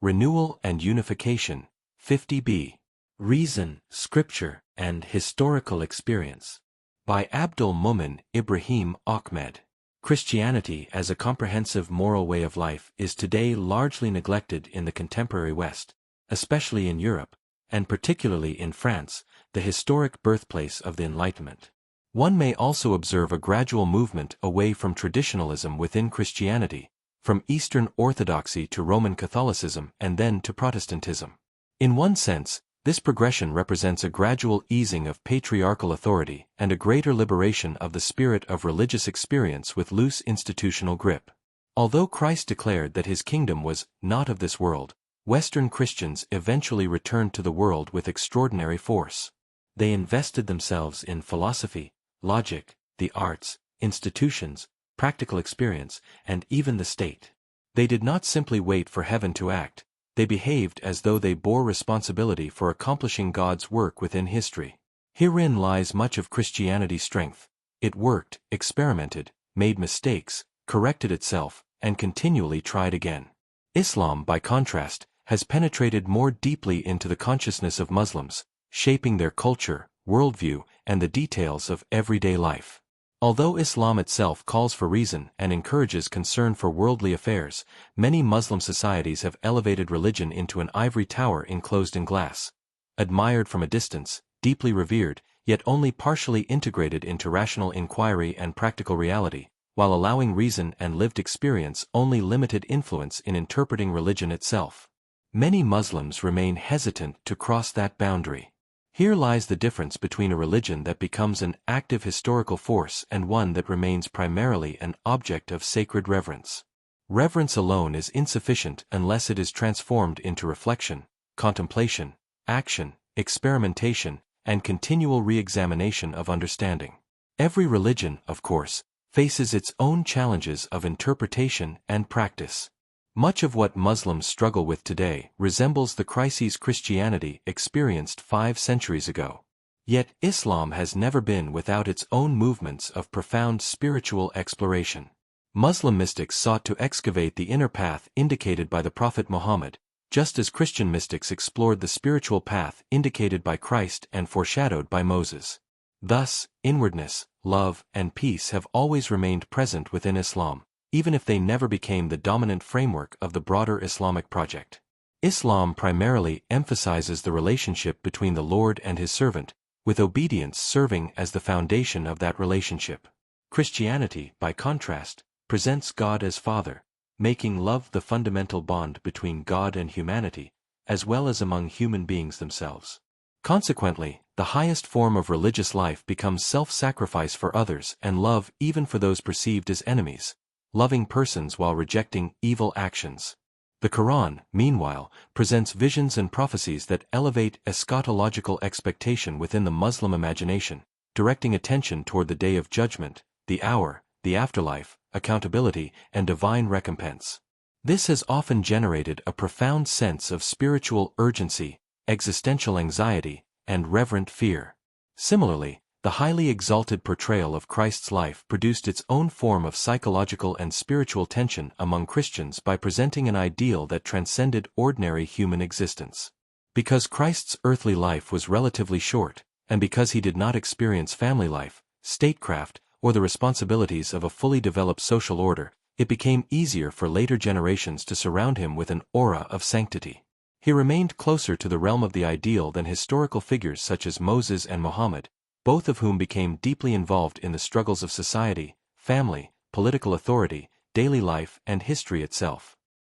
Renewal and Unification, 50b. Reason, Scripture, and Historical Experience. By Abdel Moumin, Ibrahim, Ahmed. Christianity as a comprehensive moral way of life is today largely neglected in the contemporary West, especially in Europe, and particularly in France, the historic birthplace of the Enlightenment. One may also observe a gradual movement away from traditionalism within Christianity, from Eastern Orthodoxy to Roman Catholicism and then to Protestantism. In one sense, this progression represents a gradual easing of patriarchal authority and a greater liberation of the spirit of religious experience with loose institutional grip. Although Christ declared that his kingdom was not of this world, Western Christians eventually returned to the world with extraordinary force. They invested themselves in philosophy, logic, the arts, institutions, practical experience, and even the state. They did not simply wait for heaven to act, they behaved as though they bore responsibility for accomplishing God's work within history. Herein lies much of Christianity's strength. It worked, experimented, made mistakes, corrected itself, and continually tried again. Islam, by contrast, has penetrated more deeply into the consciousness of Muslims, shaping their culture, worldview, and the details of everyday life. Although Islam itself calls for reason and encourages concern for worldly affairs, many Muslim societies have elevated religion into an ivory tower enclosed in glass. Admired from a distance, deeply revered, yet only partially integrated into rational inquiry and practical reality, while allowing reason and lived experience only limited influence in interpreting religion itself. Many Muslims remain hesitant to cross that boundary. Here lies the difference between a religion that becomes an active historical force and one that remains primarily an object of sacred reverence. Reverence alone is insufficient unless it is transformed into reflection, contemplation, action, experimentation, and continual re-examination of understanding. Every religion, of course, faces its own challenges of interpretation and practice. Much of what Muslims struggle with today resembles the crises Christianity experienced 5 centuries ago. Yet Islam has never been without its own movements of profound spiritual exploration. Muslim mystics sought to excavate the inner path indicated by the Prophet Muhammad, just as Christian mystics explored the spiritual path indicated by Christ and foreshadowed by Moses. Thus, inwardness, love, and peace have always remained present within Islam, even if they never became the dominant framework of the broader Islamic project. Islam primarily emphasizes the relationship between the Lord and his servant, with obedience serving as the foundation of that relationship. Christianity, by contrast, presents God as Father, making love the fundamental bond between God and humanity, as well as among human beings themselves. Consequently, the highest form of religious life becomes self-sacrifice for others and love even for those perceived as enemies, loving persons while rejecting evil actions. The Quran, meanwhile, presents visions and prophecies that elevate eschatological expectation within the Muslim imagination, directing attention toward the day of judgment, the hour, the afterlife, accountability, and divine recompense. This has often generated a profound sense of spiritual urgency, existential anxiety, and reverent fear. Similarly, the highly exalted portrayal of Christ's life produced its own form of psychological and spiritual tension among Christians by presenting an ideal that transcended ordinary human existence. Because Christ's earthly life was relatively short, and because he did not experience family life, statecraft, or the responsibilities of a fully developed social order, it became easier for later generations to surround him with an aura of sanctity. He remained closer to the realm of the ideal than historical figures such as Moses and Muhammad, both of whom became deeply involved in the struggles of society, family, political authority, daily life, and history itself.